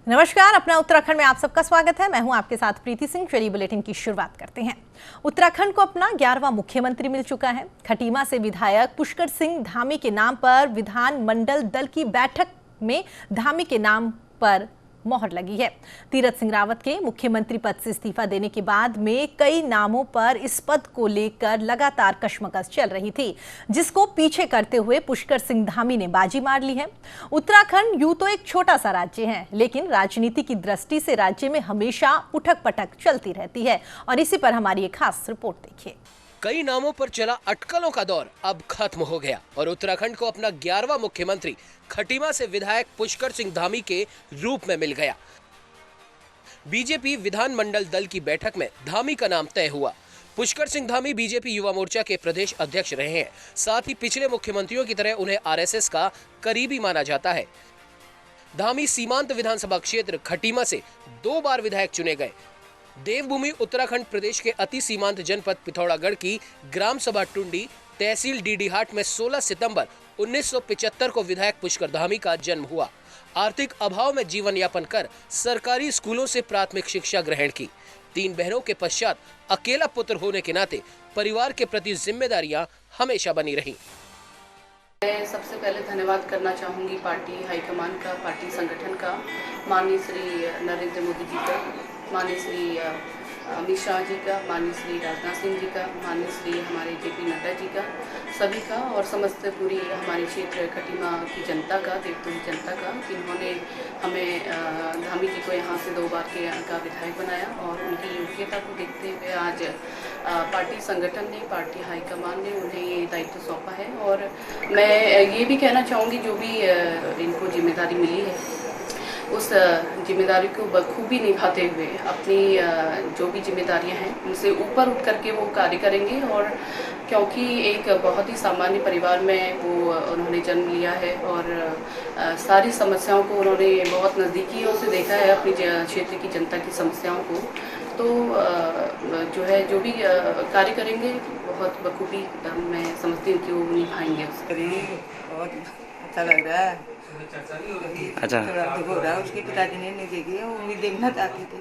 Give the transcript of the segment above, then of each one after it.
नमस्कार, अपना उत्तराखंड में आप सबका स्वागत है। मैं हूं आपके साथ प्रीति सिंह। चलिए बुलेटिन की शुरुआत करते हैं। उत्तराखंड को अपना 11वां मुख्यमंत्री मिल चुका है। खटीमा से विधायक पुष्कर सिंह धामी के नाम पर विधानमंडल दल की बैठक में धामी के नाम पर मोहर लगी है। तीरथ सिंह रावत के मुख्यमंत्री पद से इस्तीफा देने के बाद में कई नामों पर इस पद को लेकर लगातार कशमकश चल रही थी, जिसको पीछे करते हुए पुष्कर सिंह धामी ने बाजी मार ली है। उत्तराखंड यूं तो एक छोटा सा राज्य है, लेकिन राजनीति की दृष्टि से राज्य में हमेशा उठक पटक चलती रहती है और इसी पर हमारी एक खास रिपोर्ट देखिए। कई नामों पर चला अटकलों का दौर अब खत्म हो गया और उत्तराखंड को अपना 11वां मुख्यमंत्री खटीमा से विधायक पुष्कर सिंह धामी के रूप में मिल गया। बीजेपी विधानमंडल दल की बैठक में धामी का नाम तय हुआ। पुष्कर सिंह धामी बीजेपी युवा मोर्चा के प्रदेश अध्यक्ष रहे हैं। साथ ही पिछले मुख्यमंत्रियों की तरह उन्हें आरएसएस का करीबी माना जाता है। धामी सीमांत विधानसभा क्षेत्र खटीमा से 2 बार विधायक चुने गए। देवभूमि उत्तराखंड प्रदेश के अति सीमांत जनपद पिथौरागढ़ की ग्राम सभा टुंडी तहसील डीडीहाट में 16 सितंबर 1975 को विधायक पुष्कर धामी का जन्म हुआ। आर्थिक अभाव में जीवन यापन कर सरकारी स्कूलों से प्राथमिक शिक्षा ग्रहण की। 3 बहनों के पश्चात अकेला पुत्र होने के नाते परिवार के प्रति जिम्मेदारियां हमेशा बनी रही। मैं सबसे पहले धन्यवाद करना चाहूँगी पार्टी हाईकमान का, पार्टी संगठन का, माननीय श्री नरेंद्र मोदी जी का, माननीय श्री अमित शाह जी का, माननीय श्री राजनाथ सिंह जी का, माननीय श्री हमारे जेपी नड्डा जी का, सभी का और समस्त पूरी हमारे क्षेत्र खटीमा की जनता का, देवभूमि जनता का, जिन्होंने हमें धामी जी को यहाँ से 2 बार का विधायक बनाया और उनकी योग्यता को देखते हुए आज पार्टी संगठन ने, पार्टी हाईकमान ने उन्हें ये दायित्व सौंपा है। और मैं ये भी कहना चाहूँगी जो भी इनको जिम्मेदारी मिली है उस जिम्मेदारी को बखूबी निभाते हुए अपनी जो भी जिम्मेदारियां हैं उनसे ऊपर उठ करके वो कार्य करेंगे। और क्योंकि एक बहुत ही सामान्य परिवार में वो उन्होंने जन्म लिया है और सारी समस्याओं को उन्होंने बहुत नज़दीकियों से देखा है, अपनी क्षेत्र की जनता की समस्याओं को, तो जो है जो भी कार्य करेंगे बहुत बखूबी मैं समझती हूँ कि वो निभाएंगे। बहुत अच्छा लग रहा है। अच्छा, हो रहा है उसके पिताजी ने नहीं देखी है, वो भी देखना चाहते थे।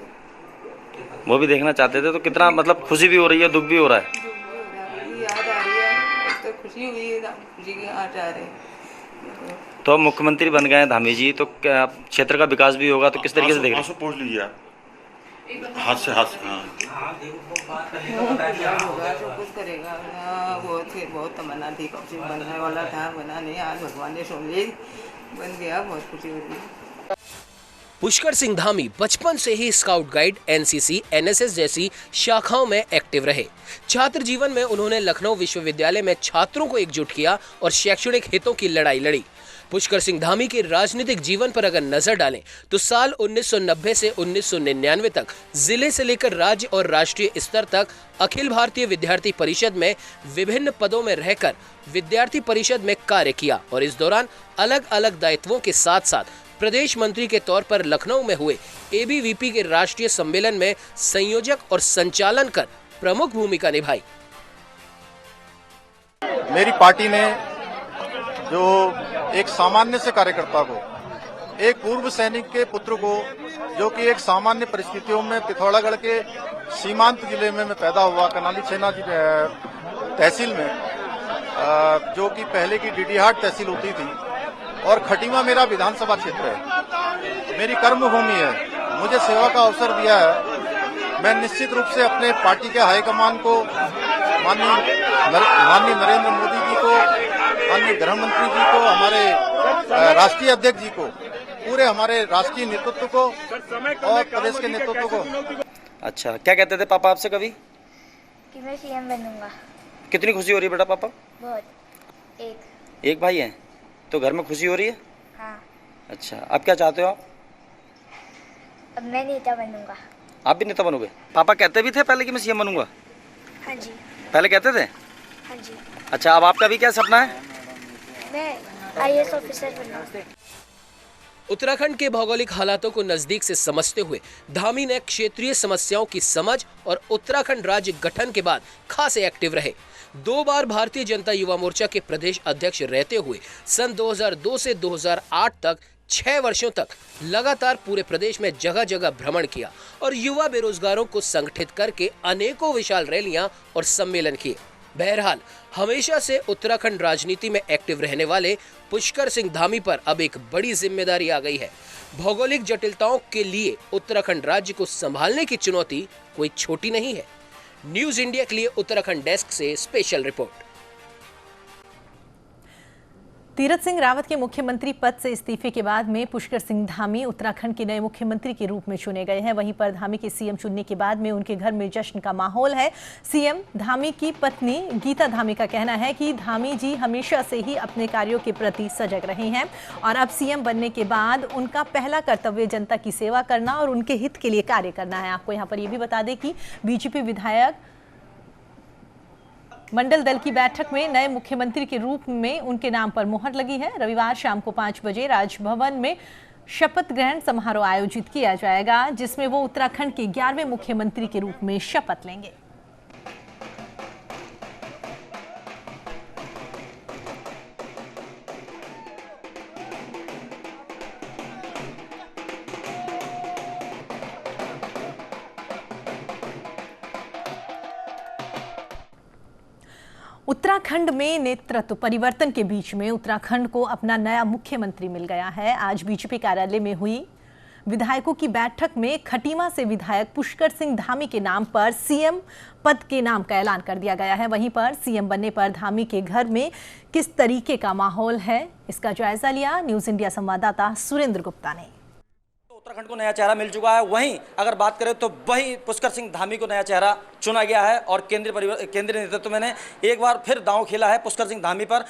वो भी देखना चाहते थे, तो कितना मतलब खुशी भी हो रही है, दुख भी हो रहा है। याद आ रही है तो खुशी हुई है, खुशी के हाथ आ रहे हैं। तो अब मुख्यमंत्री बन गए हैं धामी जी, तो क्या क्षेत्र का विकास भी होगा, तो किस तरीके से देख रहे हैं? पूछ लीजिए आप, हाथ से हाथ। होगा तो कुछ करेगा। बहुत तमन्ना थी, कब से बनने वाला था, बना नहीं, आज भगवान ने सुन ली, बन गया, बहुत खुशी होती। पुष्कर सिंह धामी बचपन से ही स्काउट गाइड, एनसीसी, एनएसएस जैसी शाखाओं में एक्टिव रहे। छात्र जीवन में उन्होंने लखनऊ विश्वविद्यालय में छात्रों को एकजुट किया और शैक्षणिक हितों की लड़ाई लड़ी। पुष्कर सिंह धामी के राजनीतिक जीवन पर अगर नजर डालें तो साल 1990 से 1999 तक जिले से लेकर राज्य और राष्ट्रीय स्तर तक अखिल भारतीय विद्यार्थी परिषद में विभिन्न पदों में रहकर विद्यार्थी परिषद में कार्य किया और इस दौरान अलग अलग दायित्वों के साथ साथ प्रदेश मंत्री के तौर पर लखनऊ में हुए एबीवीपी के राष्ट्रीय सम्मेलन में संयोजक और संचालन कर प्रमुख भूमिका निभाई। मेरी पार्टी ने जो एक सामान्य से कार्यकर्ता को, एक पूर्व सैनिक के पुत्र को, जो कि एक सामान्य परिस्थितियों में पिथौरागढ़ के सीमांत जिले में मैं पैदा हुआ, कनाली सेना तहसील में, जो कि पहले की डीडीहाट तहसील होती थी, और खटीमा मेरा विधानसभा क्षेत्र है, मेरी कर्मभूमि है, मुझे सेवा का अवसर दिया है। मैं निश्चित रूप से अपने पार्टी के हाईकमान को, माननीय नरेंद्र मोदी जी को, माननीय गृह मंत्री जी को, हमारे राष्ट्रीय अध्यक्ष जी को, पूरे हमारे राष्ट्रीय नेतृत्व को और प्रदेश के नेतृत्व को। अच्छा, क्या कहते थे पापा आपसे कभी? कि मैं सीएम बनूंगा। कितनी खुशी हो रही है बेटा पापा? बहुत। एक भाई है, तो घर में खुशी हो रही है? हाँ। अच्छा, अब क्या चाहते हो आप? अब मैं नेता बनूंगा। आप भी नेता बनोगे? पापा कहते भी थे पहले कि मैं सीएम बनूंगा? हाँ जी। पहले कहते थे? हाँ जी। अच्छा, अब आपका भी क्या सपना है? मैं आईएएस ऑफिसर बनूंगा। उत्तराखंड के भौगोलिक हालातों को नजदीक से समझते हुए धामी ने क्षेत्रीय समस्याओं की समझ और उत्तराखंड राज्य गठन के बाद खासे एक्टिव रहे। 2 बार भारतीय जनता युवा मोर्चा के प्रदेश अध्यक्ष रहते हुए सन 2002 से 2008 तक 6 वर्षों तक लगातार पूरे प्रदेश में जगह जगह भ्रमण किया और युवा बेरोजगारों को संगठित करके अनेकों विशाल रैलियां और सम्मेलन किए। बहरहाल हमेशा से उत्तराखंड राजनीति में एक्टिव रहने वाले पुष्कर सिंह धामी पर अब एक बड़ी जिम्मेदारी आ गई है। भौगोलिक जटिलताओं के लिए उत्तराखंड राज्य को संभालने की चुनौती कोई छोटी नहीं है। न्यूज इंडिया के लिए उत्तराखंड डेस्क से स्पेशल रिपोर्ट। तीरथ सिंह रावत के मुख्यमंत्री पद से इस्तीफे के बाद में पुष्कर सिंह धामी उत्तराखंड के नए मुख्यमंत्री के रूप में चुने गए हैं। वहीं पर धामी के सीएम चुनने के बाद में उनके घर में जश्न का माहौल है। सीएम धामी की पत्नी गीता धामी का कहना है कि धामी जी हमेशा से ही अपने कार्यों के प्रति सजग रहे हैं और अब सीएम बनने के बाद उनका पहला कर्तव्य जनता की सेवा करना और उनके हित के लिए कार्य करना है। आपको यहाँ पर यह भी बता दें कि बीजेपी विधायक मंडल दल की बैठक में नए मुख्यमंत्री के रूप में उनके नाम पर मुहर लगी है। रविवार शाम को 5 बजे राजभवन में शपथ ग्रहण समारोह आयोजित किया जाएगा, जिसमें वो उत्तराखंड के 11वें मुख्यमंत्री के रूप में शपथ लेंगे। उत्तराखंड में नेतृत्व परिवर्तन के बीच में उत्तराखंड को अपना नया मुख्यमंत्री मिल गया है। आज बीजेपी कार्यालय में हुई विधायकों की बैठक में खटीमा से विधायक पुष्कर सिंह धामी के नाम पर सीएम पद के नाम का ऐलान कर दिया गया है। वहीं पर सीएम बनने पर धामी के घर में किस तरीके का माहौल है, इसका जायजा लिया न्यूज इंडिया संवाददाता सुरेंद्र गुप्ता ने। उत्तराखंड को नया चेहरा मिल चुका है। वहीं अगर बात करें तो वहीं पुष्कर सिंह धामी को नया चेहरा चुना गया है और केंद्रीय नेतृत्व ने एक बार फिर दांव खेला है पुष्कर सिंह धामी पर।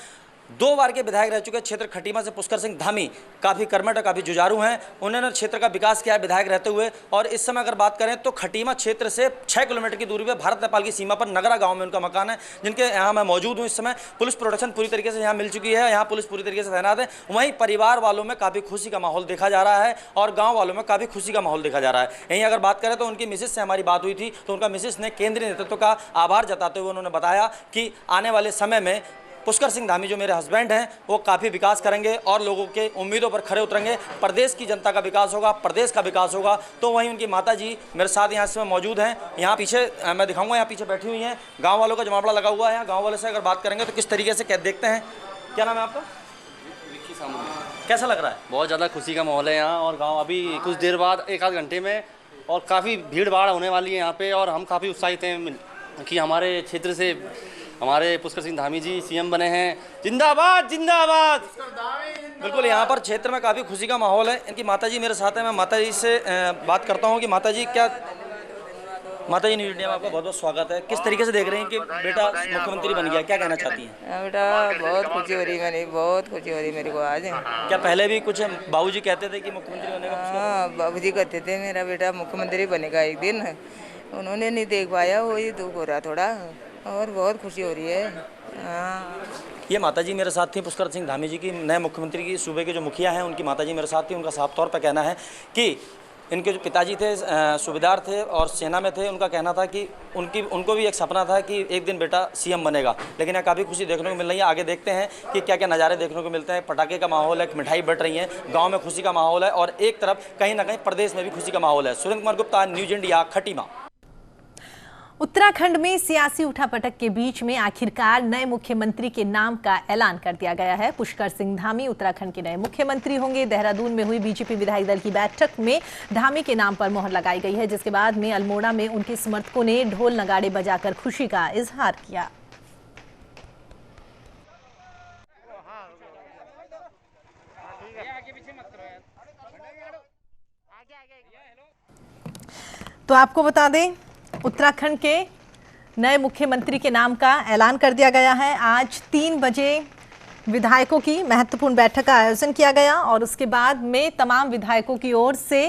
2 बार के विधायक रह चुके क्षेत्र खटीमा से पुष्कर सिंह धामी काफ़ी कर्मठ और काफ़ी जुझारू हैं। उन्होंने क्षेत्र का विकास किया है विधायक रहते हुए। और इस समय अगर बात करें तो खटीमा क्षेत्र से 6 किलोमीटर की दूरी पर भारत नेपाल की सीमा पर नगरा गांव में उनका मकान है, जिनके यहाँ मैं मौजूद हूँ। इस समय पुलिस प्रोटेक्शन पूरी तरीके से यहाँ मिल चुकी है, यहाँ पुलिस पूरी तरीके से तैनात है। वहीं परिवार वालों में काफ़ी खुशी का माहौल देखा जा रहा है और गाँव वालों में काफ़ी खुशी का माहौल देखा जा रहा है। यहीं अगर बात करें तो उनकी मिसेज से हमारी बात हुई थी तो उनका मिसेज ने केंद्रीय नेतृत्व का आभार जताते हुए उन्होंने बताया कि आने वाले समय में पुष्कर सिंह धामी जो मेरे हस्बैंड हैं वो काफ़ी विकास करेंगे और लोगों के उम्मीदों पर खरे उतरेंगे। प्रदेश की जनता का विकास होगा, प्रदेश का विकास होगा। तो वहीं उनकी माता जी मेरे साथ यहाँ इसमें मौजूद हैं। यहाँ पीछे मैं दिखाऊंगा, यहाँ पीछे बैठी हुई हैं। गांव वालों का जमावड़ा लगा हुआ है। यहाँ गाँव वालों से अगर बात करेंगे तो किस तरीके से देखते हैं। क्या नाम है आपका? कैसा लग रहा है? बहुत ज़्यादा खुशी का माहौल है यहाँ और गाँव अभी कुछ देर बाद 1-आध घंटे में और काफ़ी भीड़ भाड़ होने वाली है यहाँ पे और हम काफ़ी उत्साहित हैं कि हमारे क्षेत्र से हमारे पुष्कर सिंह धामी जी सीएम बने हैं। जिंदाबाद जिंदाबाद। बिल्कुल, यहाँ पर क्षेत्र में काफ़ी खुशी का माहौल है। इनकी माताजी मेरे साथ है। मैं माताजी से बात करता हूँ कि माताजी माताजी न्यूज इंडिया में आपका बहुत बहुत स्वागत है। किस तरीके से देख रहे हैं कि बेटा मुख्यमंत्री बन गया, क्या कहना चाहती हैं? बेटा बहुत खुशी हो रही, मैंने बहुत खुशी हो रही मेरे को आज। क्या पहले भी कुछ बाबूजी कहते थे कि मुख्यमंत्री बनेगा? हाँ, बाबूजी कहते थे मेरा बेटा मुख्यमंत्री बनेगा एक दिन। उन्होंने नहीं देख पाया, वही दुख हो रहा थोड़ा और बहुत खुशी हो रही है। हाँ, ये माताजी मेरे साथ थी पुष्कर सिंह धामी जी की नए मुख्यमंत्री की सूबे के जो मुखिया हैं उनकी माताजी मेरे साथ थी। उनका साफ तौर पर कहना है कि इनके जो पिताजी थे सूबेदार थे और सेना में थे। उनका कहना था कि उनको भी एक सपना था कि एक दिन बेटा सीएम बनेगा। लेकिन यहाँ काफ़ी खुशी देखने को मिल रही है। आगे देखते हैं कि क्या क्या नज़ारे देखने को मिलते हैं। पटाखे का माहौल है, मिठाई बट रही है, गाँव में खुशी का माहौल है और एक तरफ कहीं ना कहीं प्रदेश में भी खुशी का माहौल है। Surendra Kumar Gupta, news India, Khatima. उत्तराखंड में सियासी उठापटक के बीच में आखिरकार नए मुख्यमंत्री के नाम का ऐलान कर दिया गया है। पुष्कर सिंह धामी उत्तराखंड के नए मुख्यमंत्री होंगे। देहरादून में हुई बीजेपी विधायक दल की बैठक में धामी के नाम पर मोहर लगाई गई है, जिसके बाद में अल्मोड़ा में उनके समर्थकों ने ढोल नगाड़े बजाकर खुशी का इजहार किया। तो आपको बता दें, उत्तराखंड के नए मुख्यमंत्री के नाम का ऐलान कर दिया गया है। आज 3 बजे विधायकों की महत्वपूर्ण बैठक का आयोजन किया गया और उसके बाद में तमाम विधायकों की ओर से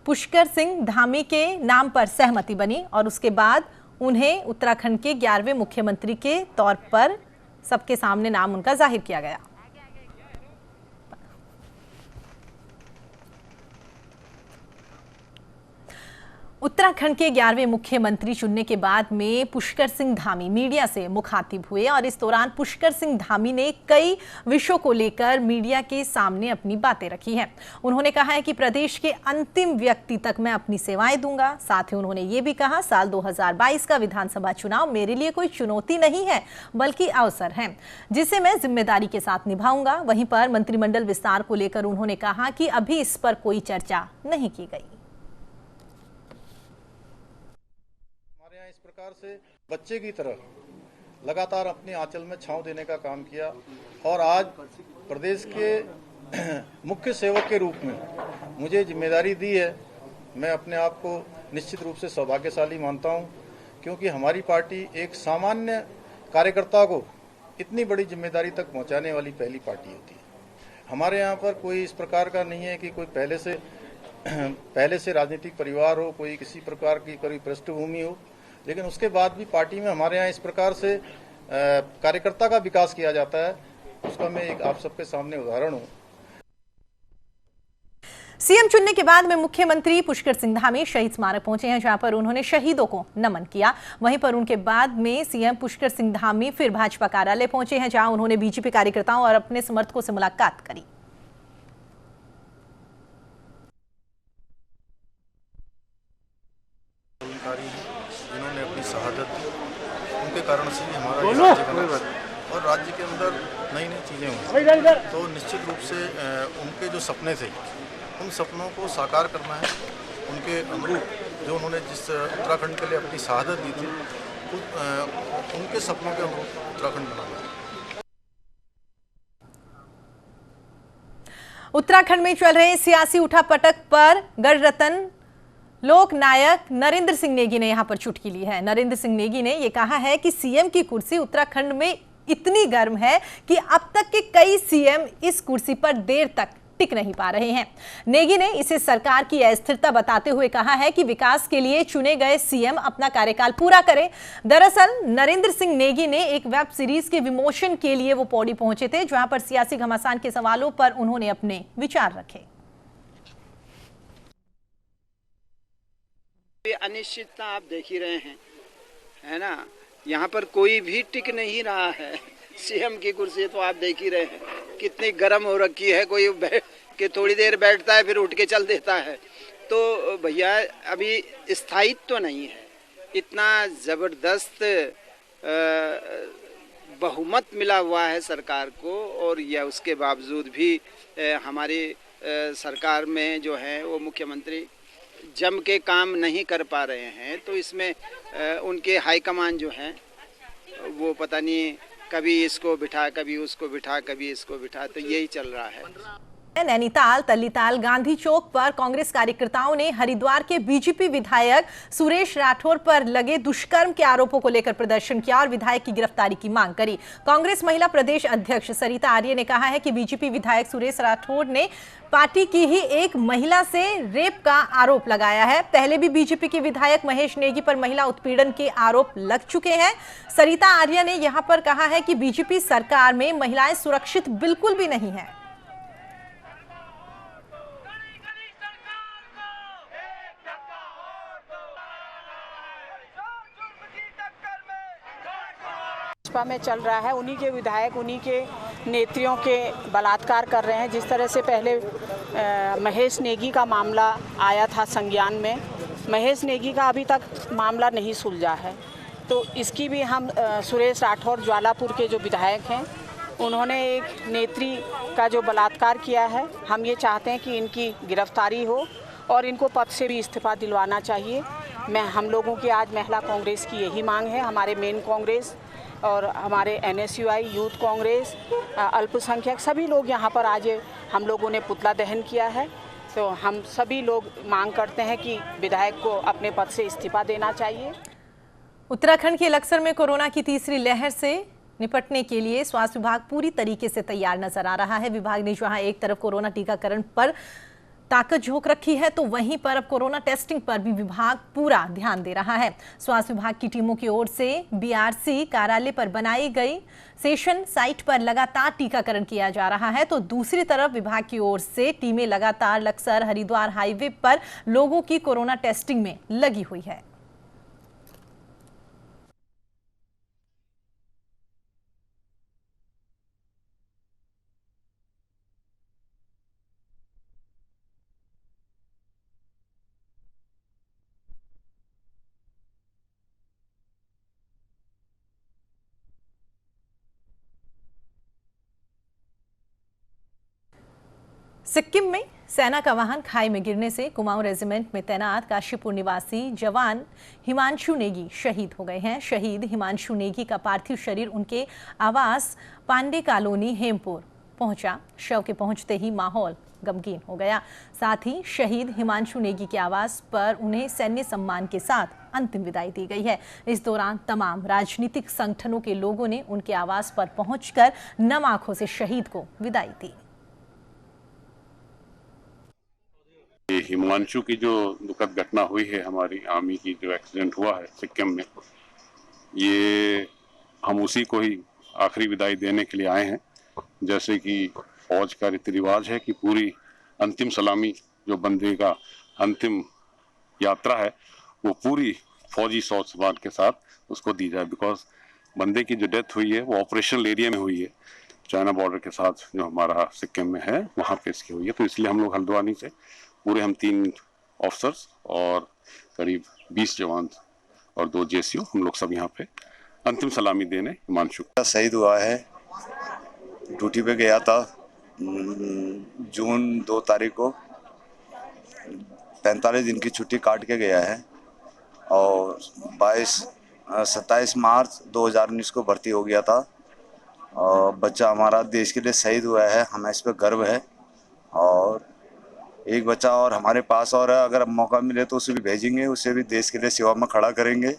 पुष्कर सिंह धामी के नाम पर सहमति बनी और उसके बाद उन्हें उत्तराखंड के 11वें मुख्यमंत्री के तौर पर सबके सामने नाम उनका जाहिर किया गया। उत्तराखंड के 11वें मुख्यमंत्री चुनने के बाद में पुष्कर सिंह धामी मीडिया से मुखातिब हुए और इस दौरान पुष्कर सिंह धामी ने कई विषयों को लेकर मीडिया के सामने अपनी बातें रखी हैं। उन्होंने कहा है कि प्रदेश के अंतिम व्यक्ति तक मैं अपनी सेवाएं दूंगा। साथ ही उन्होंने ये भी कहा, साल 2022 का विधानसभा चुनाव मेरे लिए कोई चुनौती नहीं है बल्कि अवसर है, जिसे मैं जिम्मेदारी के साथ निभाऊंगा। वहीं पर मंत्रिमंडल विस्तार को लेकर उन्होंने कहा कि अभी इस पर कोई चर्चा नहीं की गई। इस प्रकार से बच्चे की तरह लगातार अपने आंचल में छांव देने का काम किया और आज प्रदेश के मुख्य सेवक के रूप में मुझे जिम्मेदारी दी है। मैं अपने आप को निश्चित रूप से सौभाग्यशाली मानता हूं, क्योंकि हमारी पार्टी एक सामान्य कार्यकर्ता को इतनी बड़ी जिम्मेदारी तक पहुंचाने वाली पहली पार्टी होती है। हमारे यहाँ पर कोई इस प्रकार का नहीं है कि कोई पहले से राजनीतिक परिवार हो, कोई किसी प्रकार की कोई पृष्ठभूमि हो, लेकिन उसके बाद भी पार्टी में हमारे यहाँ इस प्रकार से कार्यकर्ता का विकास किया जाता है। उसका मैं एक आप सबके सामने उदाहरण हूँ। सीएम चुनने के बाद में मुख्यमंत्री पुष्कर सिंह धामी शहीद स्मारक पहुंचे हैं, जहां पर उन्होंने शहीदों को नमन किया। वहीं पर उनके बाद में सीएम पुष्कर सिंह धामी फिर भाजपा कार्यालय पहुंचे हैं, जहां उन्होंने बीजेपी कार्यकर्ताओं और अपने समर्थकों से मुलाकात करी। जिन्होंने अपनी शहादत दी, उनके कारण से ही हमारा राज्य बना और राज्य के अंदर नई नई चीज़ें हुई। तो निश्चित रूप से उनके जो सपने थे, उन सपनों को साकार करना है। उनके अनुरूप जो उन्होंने जिस उत्तराखंड के लिए अपनी शहादत दी थी, उनके सपनों के अनुरूप उत्तराखंड बनाना है। उत्तराखंड में चल रहे सियासी उठापटक पर गढ़ रतन लोक नायक नरेंद्र सिंह नेगी ने यहां पर चुटकी ली है। नरेंद्र सिंह नेगी ने यह कहा है कि सीएम की कुर्सी उत्तराखंड में इतनी गर्म है कि अब तक के कई सीएम इस कुर्सी पर देर तक टिक नहीं पा रहे हैं। नेगी ने इसे सरकार की अस्थिरता बताते हुए कहा है कि विकास के लिए चुने गए सीएम अपना कार्यकाल पूरा करें। दरअसल नरेंद्र सिंह नेगी ने एक वेब सीरीज के विमोचन के लिए वो पौड़ी पहुंचे थे, जहां पर सियासी घमासान के सवालों पर उन्होंने अपने विचार रखे। अनिश्चितता आप देख ही रहे हैं, है ना। यहाँ पर कोई भी टिक नहीं रहा है। सीएम की कुर्सी तो आप देख ही रहे हैं कितनी गर्म हो रखी है। कोई कि थोड़ी देर बैठता है फिर उठ के चल देता है। तो भैया अभी स्थायित्व तो नहीं है। इतना ज़बरदस्त बहुमत मिला हुआ है सरकार को, और यह उसके बावजूद भी हमारी सरकार में जो है वो मुख्यमंत्री जम के काम नहीं कर पा रहे हैं। तो इसमें उनके हाईकमान जो हैं वो पता नहीं कभी इसको बिठा, कभी उसको बिठा, कभी इसको बिठा, तो यही चल रहा है। नैनीताल तल्लीताल गांधी चौक पर कांग्रेस कार्यकर्ताओं ने हरिद्वार के बीजेपी विधायक सुरेश राठौर पर लगे दुष्कर्म के आरोपों को लेकर प्रदर्शन किया और विधायक की गिरफ्तारी की मांग करी। कांग्रेस महिला प्रदेश अध्यक्ष सरिता आर्य ने कहा है कि बीजेपी विधायक सुरेश राठौर ने पार्टी की ही एक महिला से रेप का आरोप लगाया है। पहले भी बीजेपी के विधायक महेश नेगी पर महिला उत्पीड़न के आरोप लग चुके हैं। सरिता आर्य ने यहां पर कहा है कि बीजेपी सरकार में महिलाएं सुरक्षित बिल्कुल भी नहीं है। भाजपा में चल रहा है, उन्हीं के विधायक उन्हीं के नेत्रियों के बलात्कार कर रहे हैं। जिस तरह से पहले महेश नेगी का मामला आया था संज्ञान में, महेश नेगी का अभी तक मामला नहीं सुलझा है। तो इसकी भी हम सुरेश राठौर ज्वालापुर के जो विधायक हैं, उन्होंने एक नेत्री का जो बलात्कार किया है, हम ये चाहते हैं कि इनकी गिरफ्तारी हो और इनको पद से भी इस्तीफा दिलवाना चाहिए। हम लोगों की आज महिला कांग्रेस की यही मांग है। हमारे मेन कांग्रेस और हमारे NSUI यूथ कांग्रेस, अल्पसंख्यक सभी लोग यहाँ पर आज हम लोगों ने पुतला दहन किया है। तो हम सभी लोग मांग करते हैं कि विधायक को अपने पद से इस्तीफा देना चाहिए। उत्तराखंड के लक्सर में कोरोना की तीसरी लहर से निपटने के लिए स्वास्थ्य विभाग पूरी तरीके से तैयार नजर आ रहा है। विभाग ने जहां एक तरफ कोरोना टीकाकरण पर ताकत झोंक रखी है तो वहीं पर अब कोरोना टेस्टिंग पर भी विभाग पूरा ध्यान दे रहा है। स्वास्थ्य विभाग की टीमों की ओर से बीआरसी कार्यालय पर बनाई गई सेशन साइट पर लगातार टीकाकरण किया जा रहा है, तो दूसरी तरफ विभाग की ओर से टीमें लगातार लक्सर हरिद्वार हाईवे पर लोगों की कोरोना टेस्टिंग में लगी हुई है। सिक्किम में सेना का वाहन खाई में गिरने से कुमाऊं रेजिमेंट में तैनात काशीपुर निवासी जवान हिमांशु नेगी शहीद हो गए हैं। शहीद हिमांशु नेगी का पार्थिव शरीर उनके आवास पांडे कॉलोनी हेमपुर पहुंचा। शव के पहुंचते ही माहौल गमगीन हो गया। साथ ही शहीद हिमांशु नेगी के आवास पर उन्हें सैन्य सम्मान के साथ अंतिम विदाई दी गई है। इस दौरान तमाम राजनीतिक संगठनों के लोगों ने उनके आवास पर पहुंचकर नम आंखों से शहीद को विदाई दी। हिमांशु की जो दुखद घटना हुई है, हमारी आर्मी की जो एक्सीडेंट हुआ है सिक्किम में, ये हम उसी को ही आखिरी विदाई देने के लिए आए हैं। जैसे कि फौज का रीति रिवाज है कि पूरी अंतिम सलामी जो बंदे का अंतिम यात्रा है वो पूरी फौजी सौच समान के साथ उसको दी जाए, बिकॉज बंदे की जो डेथ हुई है वो ऑपरेशनल एरिया में हुई है, चाइना बॉर्डर के साथ जो हमारा सिक्किम में है वहाँ पे इसकी हुई है। तो इसलिए हम लोग हल्द्वानी से पूरे हम 3 ऑफिसर्स और करीब 20 जवान और 2 जेसीओ हम लोग सब यहाँ पे अंतिम सलामी देने हिमांशु शहीद हुआ है। ड्यूटी पे गया था जून 2 तारीख को, 45 दिन की छुट्टी काट के गया है और 27 मार्च 2019 को भर्ती हो गया था। और बच्चा हमारा देश के लिए शहीद हुआ है, हमें इस पर गर्व है। और एक बच्चा और हमारे पास और है, अगर मौका मिले तो उसे भी भेजेंगे, उसे भी देश के लिए सेवा में खड़ा करेंगे।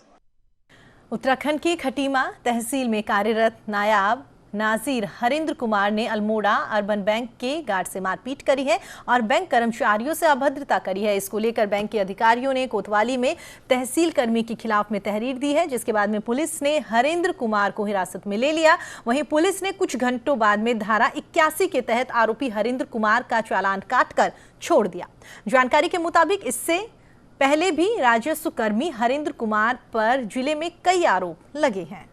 उत्तराखंड की खटीमा तहसील में कार्यरत नायाब नाजिर हरिंद्र कुमार ने अल्मोड़ा अर्बन बैंक के गार्ड से मारपीट करी है और बैंक कर्मचारियों से अभद्रता करी है। इसको लेकर बैंक के अधिकारियों ने कोतवाली में तहसील कर्मी के खिलाफ में तहरीर दी है, जिसके बाद में पुलिस ने हरिंद्र कुमार को हिरासत में ले लिया। वहीं पुलिस ने कुछ घंटों बाद में धारा 81 के तहत आरोपी हरिंद्र कुमार का चालान काटकर छोड़ दिया। जानकारी के मुताबिक इससे पहले भी राजस्व कर्मी हरिंद्र कुमार पर जिले में कई आरोप लगे हैं।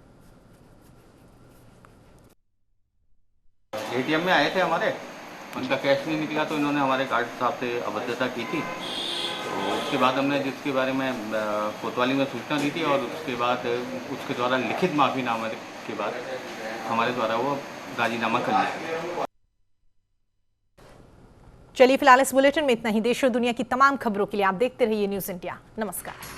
एटीएम में आए थे हमारे, उनका कैश नहीं निकला तो इन्होंने हमारे गार्ड साहब से अभद्रता की थी। तो उसके बाद हमने जिसके बारे में कोतवाली में सूचना दी थी और उसके बाद उसके द्वारा लिखित माफीनामा के बाद हमारे द्वारा वो राजीनामा कर लिया। चलिए फिलहाल इस बुलेटिन में इतना ही। देश और दुनिया की तमाम खबरों के लिए आप देखते रहिए न्यूज़ इंडिया। नमस्कार।